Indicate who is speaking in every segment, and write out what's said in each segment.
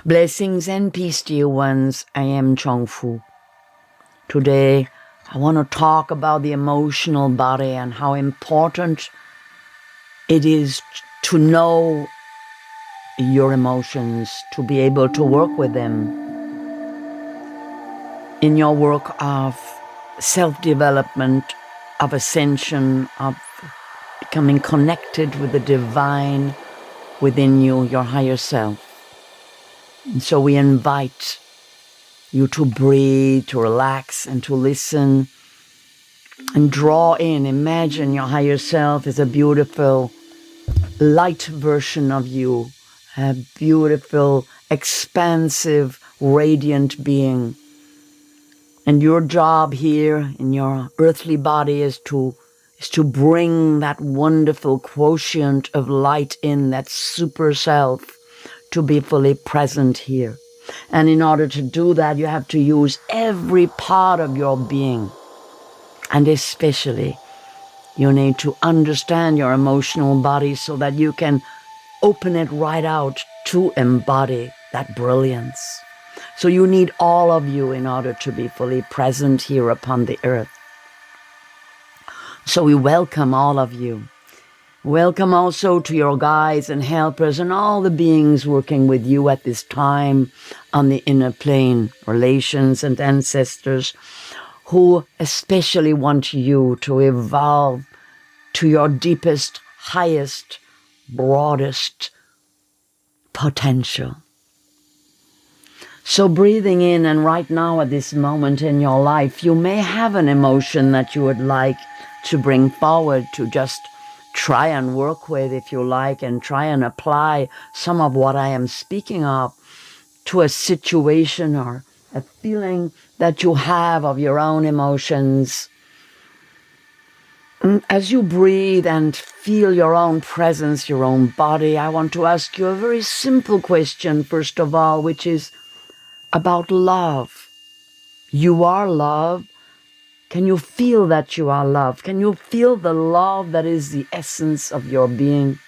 Speaker 1: Blessings and peace, dear ones. I am Chung Fu. Today, I want to talk about the emotional body and how important it is to know your emotions, to be able to work with them in your work of self-development, of ascension, of becoming connected with the divine within you, your higher self. And so we invite you to breathe, to relax, and to listen, and draw in. Imagine your higher self is a beautiful light version of you, a beautiful, expansive, radiant being. And your job here in your earthly body is to bring that wonderful quotient of light in, that super self, to be fully present here. And in order to do that, you have to use every part of your being. And especially, you need to understand your emotional body so that you can open it right out to embody that brilliance. So you need all of you in order to be fully present here upon the earth. So we welcome all of you. Welcome also to your guides and helpers and all the beings working with you at this time on the inner plane, relations and ancestors, who especially want you to evolve to your deepest, highest, broadest potential. So breathing in, and right now at this moment in your life, you may have an emotion that you would like to bring forward, to just try and work with, if you like, and try and apply some of what I am speaking of to a situation or a feeling that you have of your own emotions. As you breathe and feel your own presence, your own body, I want to ask you a very simple question, first of all, which is about love. You are love. Can you feel that you are love? Can you feel the love that is the essence of your being?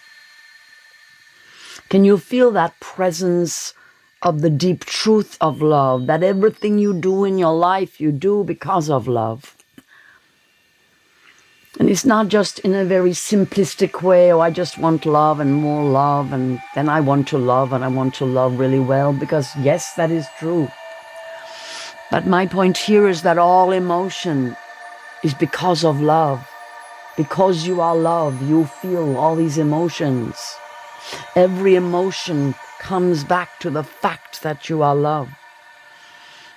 Speaker 1: Can you feel that presence of the deep truth of love, that everything you do in your life, you do because of love? And it's not just in a very simplistic way, oh, I just want love and more love, and then I want to love, and I want to love really well, because yes, that is true. But my point here is that all emotion is because of love. Because you are love, you feel all these emotions. Every emotion comes back to the fact that you are love.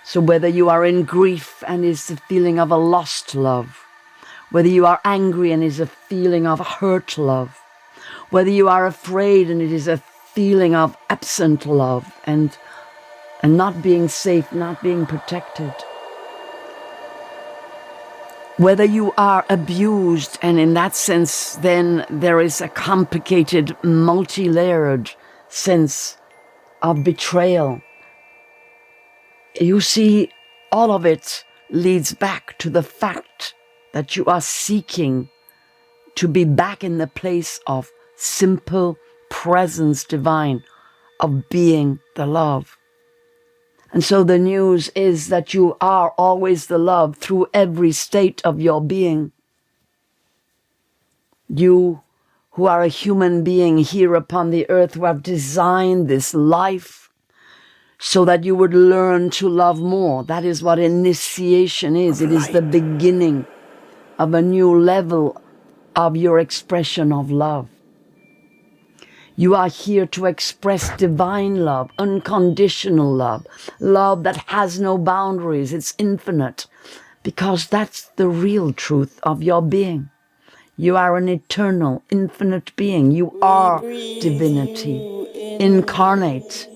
Speaker 1: So whether you are in grief and is the feeling of a lost love, whether you are angry and is a feeling of hurt love, whether you are afraid and it is a feeling of absent love and not being safe, not being protected, whether you are abused, and in that sense then there is a complicated, multi-layered sense of betrayal. You see, all of it leads back to the fact that you are seeking to be back in the place of simple presence divine, of being the love. And so the news is that you are always the love through every state of your being. You who are a human being here upon the earth, who have designed this life so that you would learn to love more. That is what initiation is. It is the beginning of a new level of your expression of love. You are here to express divine love, unconditional love, love that has no boundaries, it's infinite, because that's the real truth of your being. You are an eternal, infinite being. You are divinity, incarnate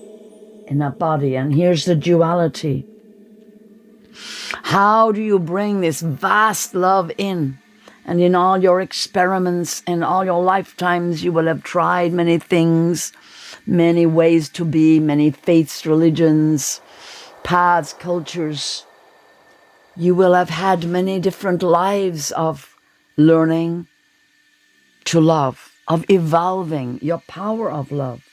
Speaker 1: in a body. And here's the duality. How do you bring this vast love in? And in all your experiments, in all your lifetimes, you will have tried many things, many ways to be, many faiths, religions, paths, cultures. You will have had many different lives of learning to love, of evolving your power of love.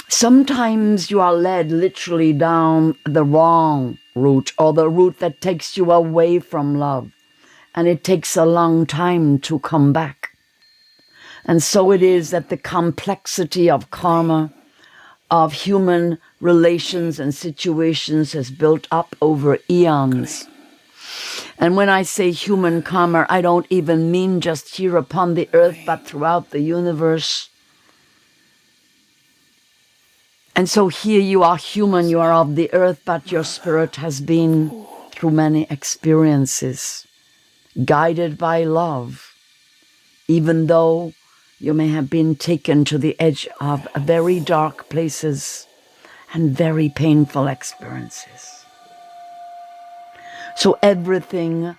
Speaker 1: Sometimes you are led literally down the wrong route, or the route that takes you away from love, and it takes a long time to come back. And so it is that the complexity of karma, of human relations and situations has built up over eons. And when I say human karma, I don't even mean just here upon the earth, but throughout the universe. And so here you are human, you are of the earth, but your spirit has been through many experiences, guided by love, even though you may have been taken to the edge of very dark places and very painful experiences. So everything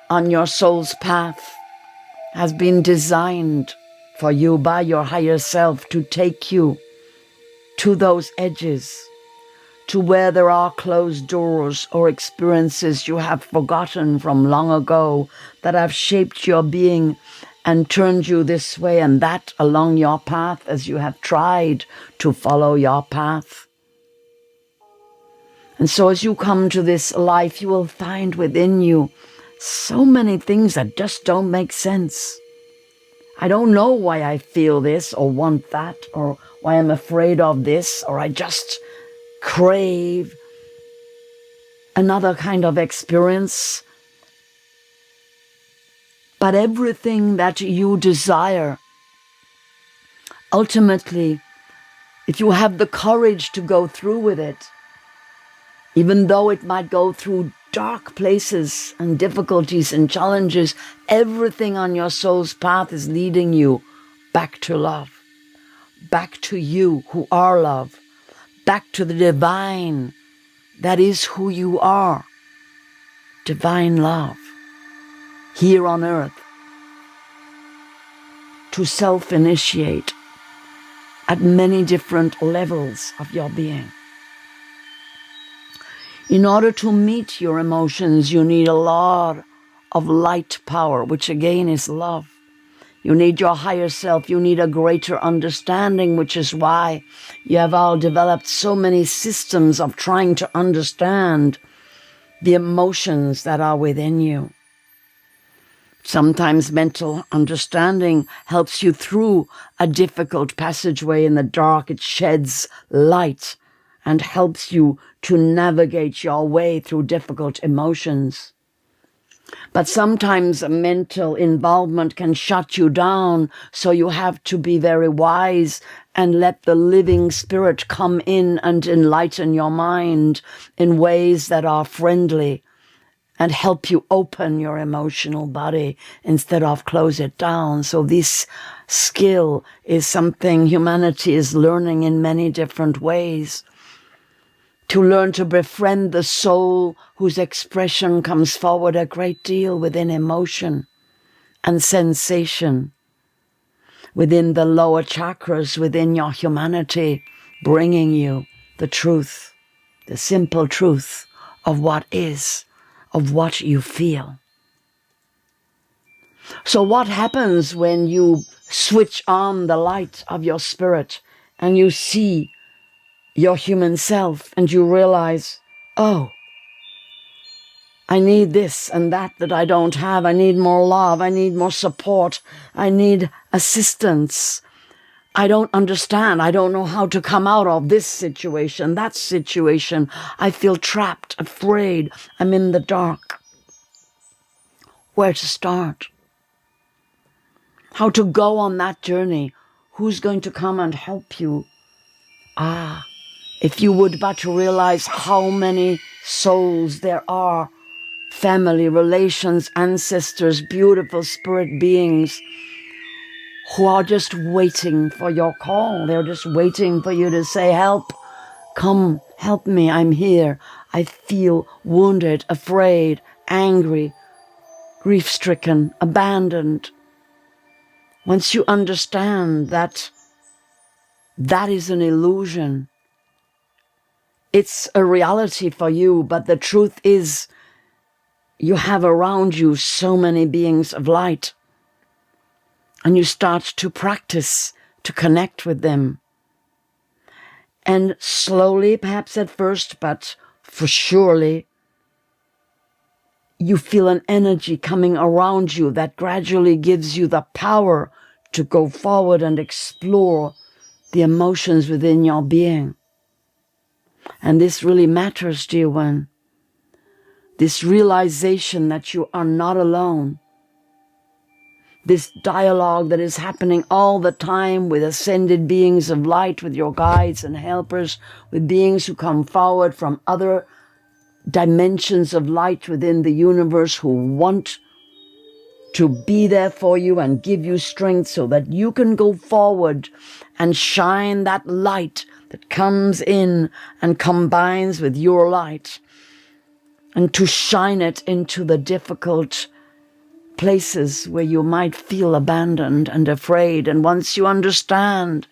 Speaker 1: on your soul's path has been designed for you by your higher self to take you to those edges, to where there are closed doors or experiences you have forgotten from long ago that have shaped your being and turned you this way and that along your path as you have tried to follow your path. And so as you come to this life, you will find within you so many things that just don't make sense. I don't know why I feel this or want that, or why I'm afraid of this, or I just crave another kind of experience. But everything that you desire, ultimately, if you have the courage to go through with it, even though it might go through dark places and difficulties and challenges, everything on your soul's path is leading you back to love, back to you who are love, back to the divine that is who you are, divine love, here on earth, to self-initiate at many different levels of your being. In order to meet your emotions, you need a lot of light power, which again is love. You need your higher self. You need a greater understanding, which is why you have all developed so many systems of trying to understand the emotions that are within you. Sometimes mental understanding helps you through a difficult passageway in the dark. It sheds light and helps you to navigate your way through difficult emotions. But sometimes mental involvement can shut you down, so you have to be very wise and let the living spirit come in and enlighten your mind in ways that are friendly and help you open your emotional body instead of close it down. So this skill is something humanity is learning in many different ways. To learn to befriend the soul whose expression comes forward a great deal within emotion and sensation, within the lower chakras, within your humanity, bringing you the truth, the simple truth of what is, of what you feel. So what happens when you switch on the light of your spirit and you see your human self and you realize, oh, I need this and that I don't have. I need more love. I need more support. I need assistance. I don't understand. I don't know how to come out of this situation, that situation. I feel trapped, afraid. I'm in the dark. Where to start? How to go on that journey? Who's going to come and help you? If you would but realize how many souls there are, family, relations, ancestors, beautiful spirit beings who are just waiting for your call. They're just waiting for you to say, help, come, help me, I'm here. I feel wounded, afraid, angry, grief-stricken, abandoned. Once you understand that that is an illusion, it's a reality for you, but the truth is you have around you so many beings of light, and you start to practice to connect with them. And slowly, perhaps at first, but for surely, you feel an energy coming around you that gradually gives you the power to go forward and explore the emotions within your being. And this really matters, dear one. This realization that you are not alone. This dialogue that is happening all the time with ascended beings of light, with your guides and helpers, with beings who come forward from other dimensions of light within the universe who want to be there for you and give you strength so that you can go forward and shine that light that comes in and combines with your light, and to shine it into the difficult places where you might feel abandoned and afraid. And once you understand,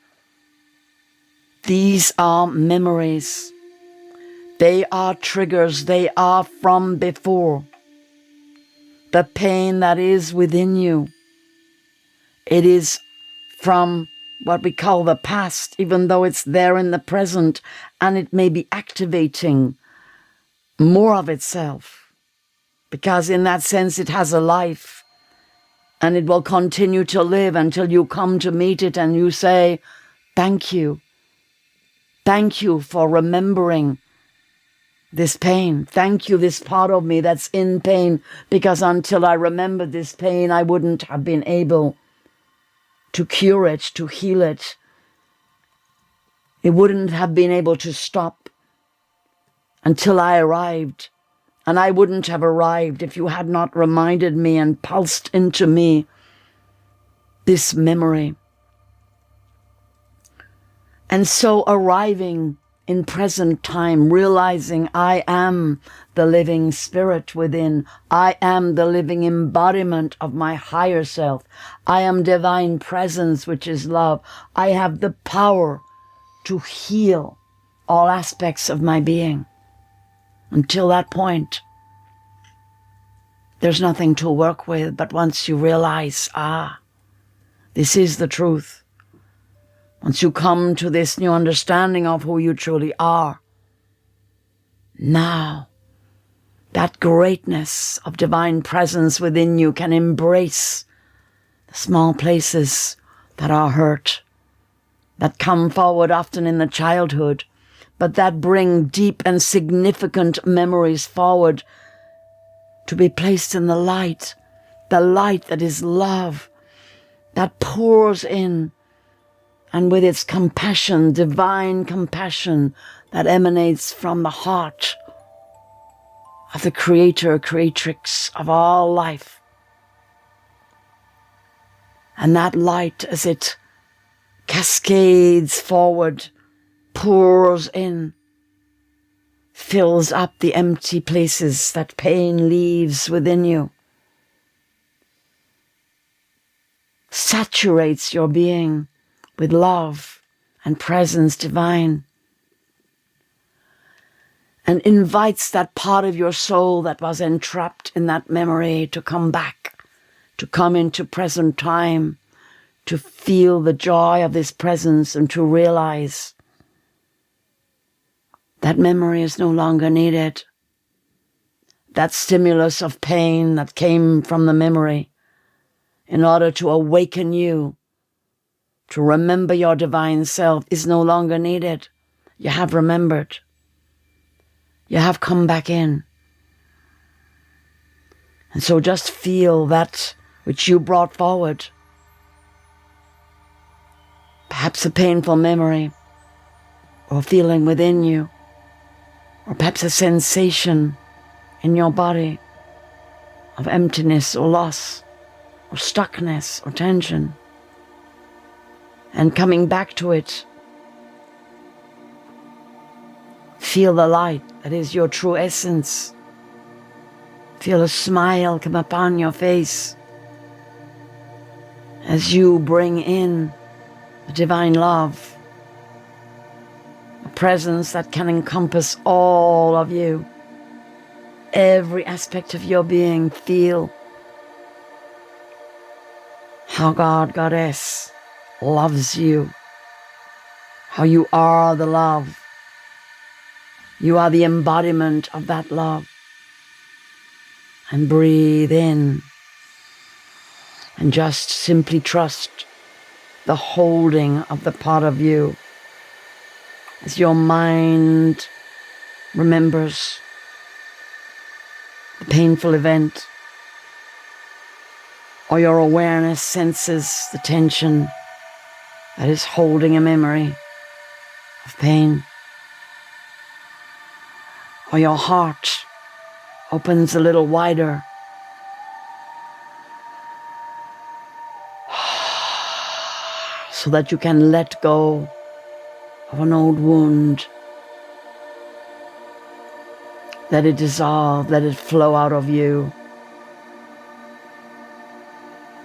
Speaker 1: these are memories. They are triggers. They are from before. The pain that is within you, it is from what we call the past, even though it's there in the present, and it may be activating more of itself, because in that sense it has a life, and it will continue to live until you come to meet it and you say, thank you. Thank you for remembering this pain. Thank you, this part of me that's in pain, because until I remember this pain, I wouldn't have been able to cure it, to heal it. It wouldn't have been able to stop until I arrived. And I wouldn't have arrived if you had not reminded me and pulsed into me this memory. And so arriving in present time, realizing I am the living spirit within. I am the living embodiment of my higher self. I am divine presence, which is love. I have the power to heal all aspects of my being. Until that point, there's nothing to work with. But once you realize, this is the truth. Once you come to this new understanding of who you truly are, now that greatness of divine presence within you can embrace the small places that are hurt, that come forward often in the childhood, but that bring deep and significant memories forward to be placed in the light that is love, that pours in, and with its compassion, divine compassion that emanates from the heart of the creator, creatrix of all life. And that light, as it cascades forward, pours in, fills up the empty places that pain leaves within you, saturates your being with love and presence divine, and invites that part of your soul that was entrapped in that memory to come back, to come into present time, to feel the joy of this presence and to realize that memory is no longer needed. That stimulus of pain that came from the memory, in order to awaken you to remember your divine self, is no longer needed. You have remembered. You have come back in. And so just feel that which you brought forward. Perhaps a painful memory, or feeling within you, or perhaps a sensation in your body of emptiness or loss, or stuckness or tension. And coming back to it, feel the light that is your true essence. Feel a smile come upon your face as you bring in the divine love, a presence that can encompass all of you, every aspect of your being. Feel how God, Goddess, loves you, how you are the love. You are the embodiment of that love. And breathe in and just simply trust the holding of the part of you as your mind remembers the painful event, or your awareness senses the tension that is holding a memory of pain, or your heart opens a little wider so that you can let go of an old wound. Let it dissolve, let it flow out of you.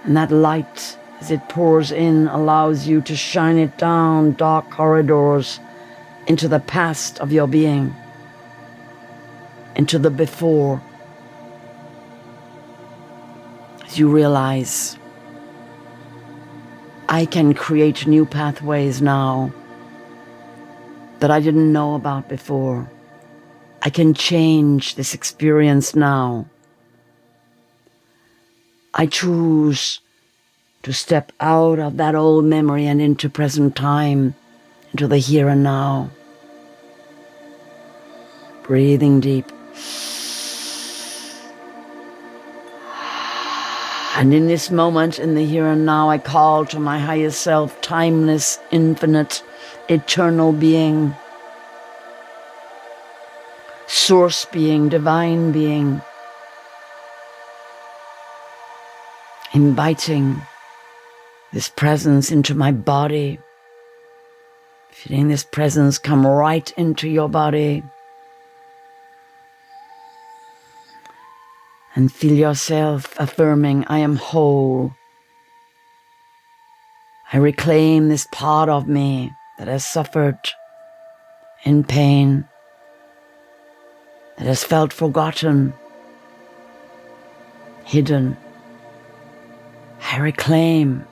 Speaker 1: And that light, as it pours in, allows you to shine it down dark corridors into the past of your being, into the before. As you realize, I can create new pathways now that I didn't know about before. I can change this experience now. I choose to step out of that old memory and into present time, into the here and now. Breathing deep. And in this moment, in the here and now, I call to my highest self, timeless, infinite, eternal being, source being, divine being, inviting this presence into my body, feeling this presence come right into your body, and feel yourself affirming, I am whole. I reclaim this part of me that has suffered in pain, that has felt forgotten, hidden. I reclaim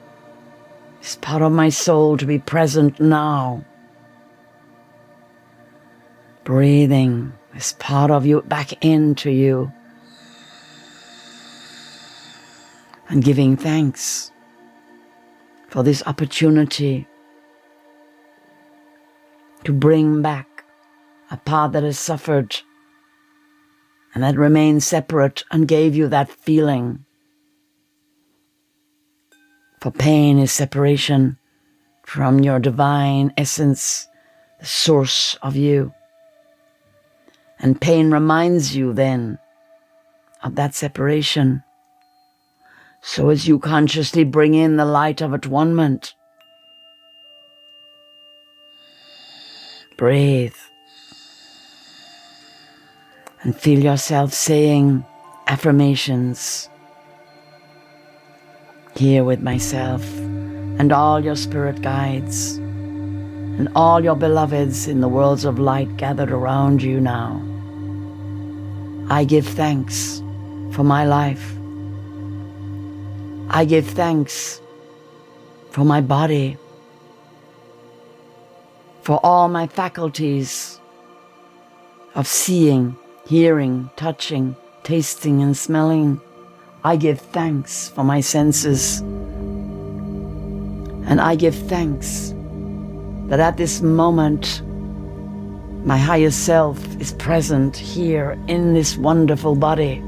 Speaker 1: this part of my soul to be present now. Breathing this part of you back into you. And giving thanks for this opportunity to bring back a part that has suffered and that remained separate and gave you that feeling. For pain is separation from your divine essence, the source of you. And pain reminds you then of that separation. So as you consciously bring in the light of atonement, breathe and feel yourself saying affirmations. Here with myself and all your spirit guides and all your beloveds in the worlds of light gathered around you now. I give thanks for my life. I give thanks for my body, for all my faculties of seeing, hearing, touching, tasting, and smelling. I give thanks for my senses. And I give thanks that at this moment, my higher self is present here in this wonderful body.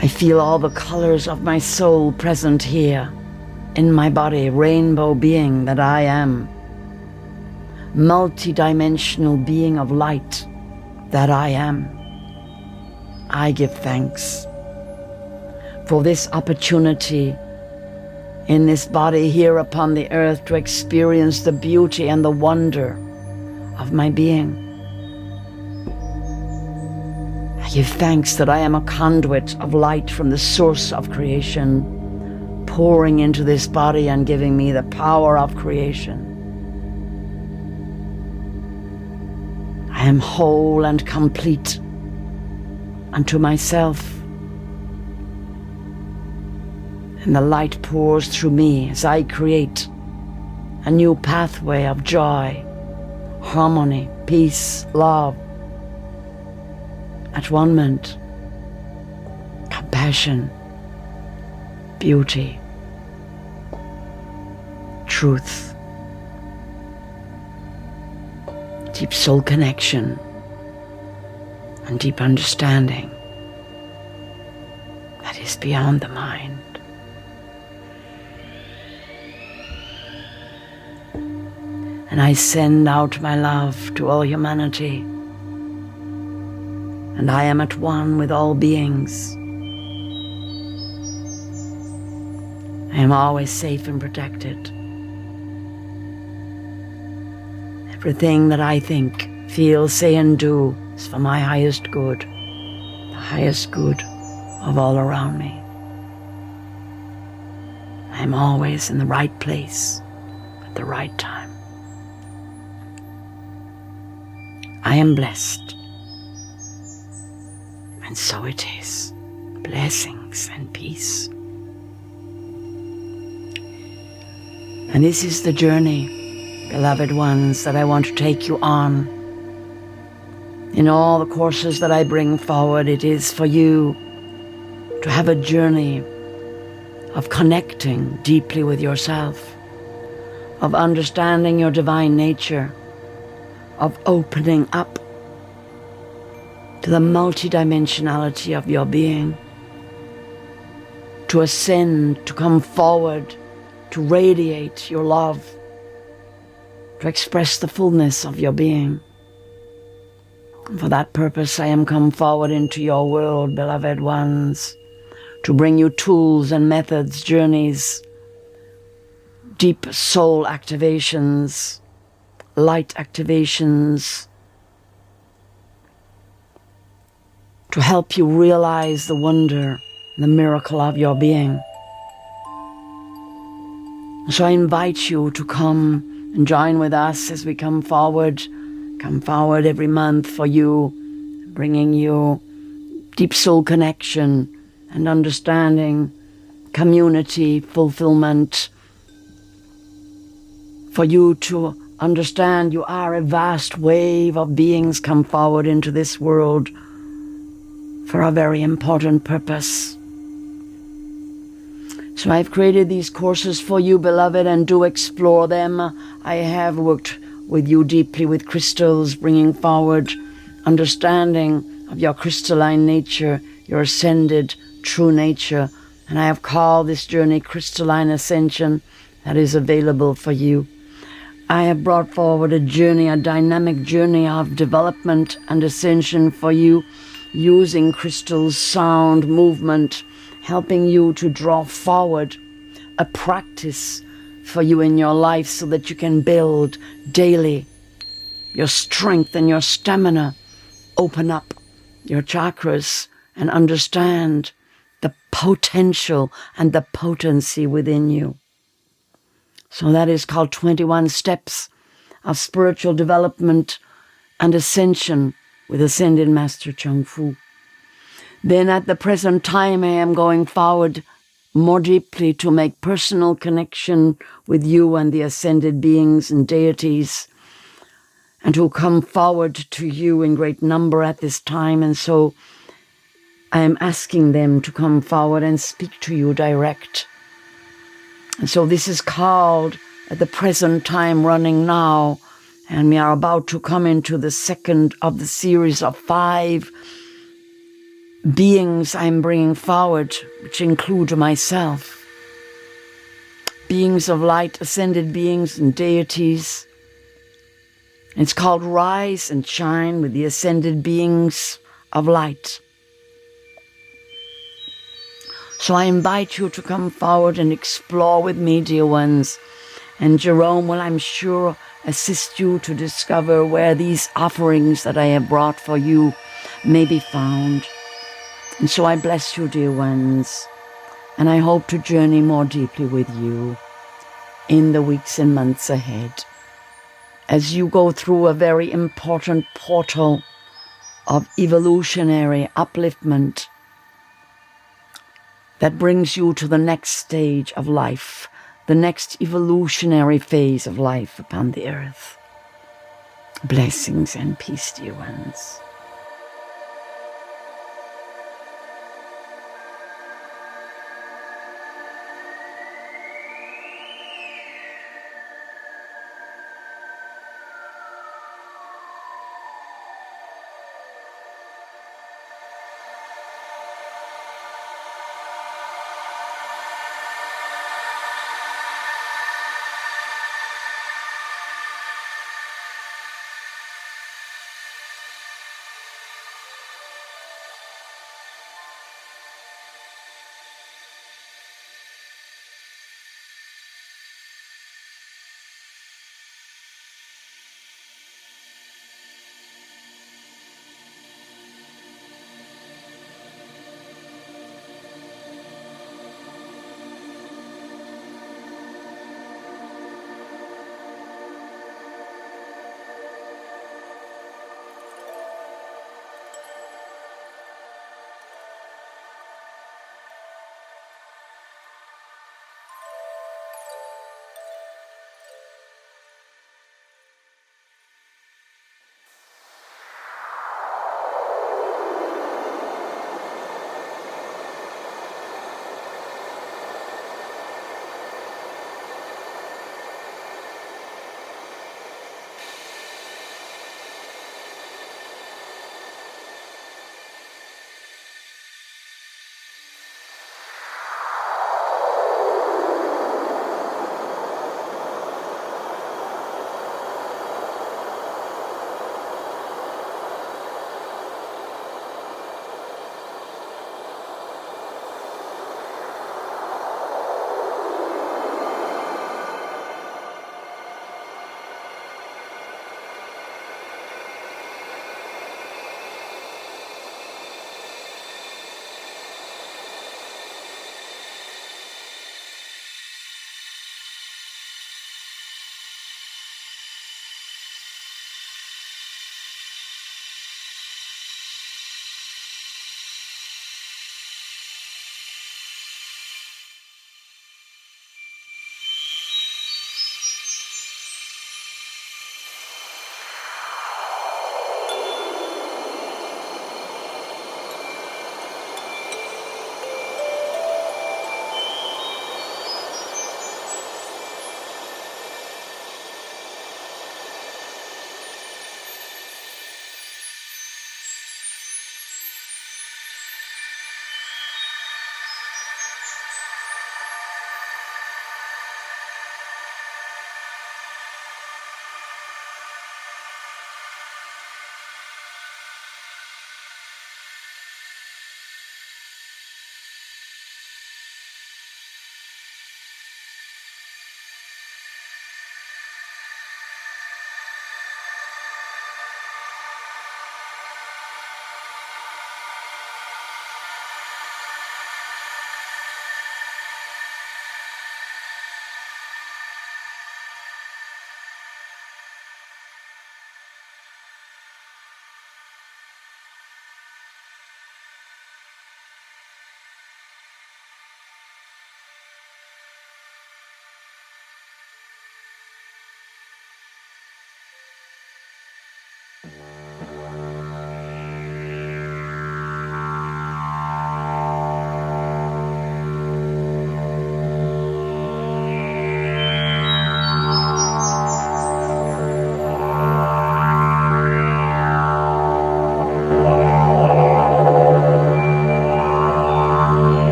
Speaker 1: I feel all the colors of my soul present here in my body, rainbow being that I am, multidimensional being of light that I am. I give thanks for this opportunity in this body here upon the earth to experience the beauty and the wonder of my being. I give thanks that I am a conduit of light from the source of creation, pouring into this body and giving me the power of creation. I am whole and complete unto myself. And the light pours through me as I create a new pathway of joy, harmony, peace, love, at-one-ment, compassion, beauty, truth, deep soul connection, and deep understanding that is beyond the mind. And I send out my love to all humanity, and I am at one with all beings. I am always safe and protected. Everything that I think, feel, say, and do is for my highest good, the highest good of all around me. I am always in the right place at the right time. I am blessed, and so it is. Blessings and peace. And this is the journey, beloved ones, that I want to take you on. In all the courses that I bring forward, it is for you to have a journey of connecting deeply with yourself, of understanding your divine nature, of opening up to the multidimensionality of your being, to ascend, to come forward, to radiate your love, to express the fullness of your being. And for that purpose, I am come forward into your world, beloved ones, to bring you tools and methods, journeys, deep soul activations, light activations, to help you realize the wonder, the miracle of your being. So I invite you to come and join with us as we come forward every month for you, bringing you deep soul connection and understanding, community, fulfillment, for you to understand you are a vast wave of beings come forward into this world for a very important purpose. So I've created these courses for you, beloved, and do explore them. I have worked with you deeply with crystals, bringing forward understanding of your crystalline nature, your ascended true nature. And I have called this journey Crystalline Ascension, that is available for you. I have brought forward a journey, a dynamic journey of development and ascension for you, using crystals, sound, movement, helping you to draw forward a practice for you in your life so that you can build daily your strength and your stamina, open up your chakras and understand the potential and the potency within you. So that is called 21 Steps of Spiritual Development and Ascension with Ascended Master Chung Fu. Then at the present time, I am going forward more deeply to make personal connection with you and the ascended beings and deities, and who come forward to you in great number at this time. And so I am asking them to come forward and speak to you direct. And so this is called at the present time running now, and we are about to come into the second of the series of 5 beings I'm bringing forward, which include myself. Beings of light, ascended beings and deities. It's called Rise and Shine with the ascended beings of light. So I invite you to come forward and explore with me, dear ones. And Jerome will, I'm sure, assist you to discover where these offerings that I have brought for you may be found. And so I bless you, dear ones, and I hope to journey more deeply with you in the weeks and months ahead as you go through a very important portal of evolutionary upliftment that brings you to the next stage of life, the next evolutionary phase of life upon the earth. Blessings and peace, dear ones.